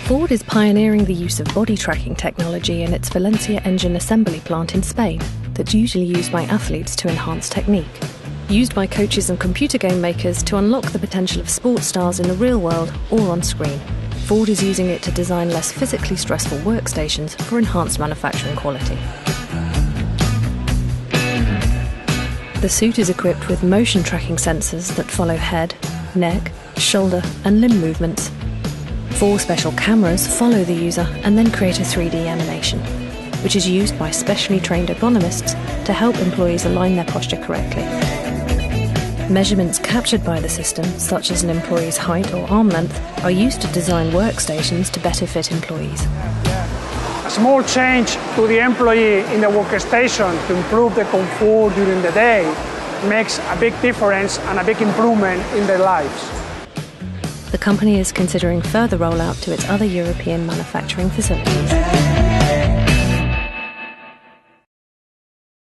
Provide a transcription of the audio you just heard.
Ford is pioneering the use of body tracking technology in its Valencia Engine Assembly Plant in Spain that's usually used by athletes to enhance technique. Used by coaches and computer game makers to unlock the potential of sports stars in the real world or on screen. Ford is using it to design less physically stressful workstations for enhanced manufacturing quality. The suit is equipped with motion tracking sensors that follow head, neck, shoulder and limb movements. 4 special cameras follow the user and then create a 3D animation, which is used by specially trained ergonomists to help employees align their posture correctly. Measurements captured by the system, such as an employee's height or arm length, are used to design workstations to better fit employees. A small change to the employee in the workstation to improve the comfort during the day makes a big difference and a big improvement in their lives. The company is considering further rollout to its other European manufacturing facilities.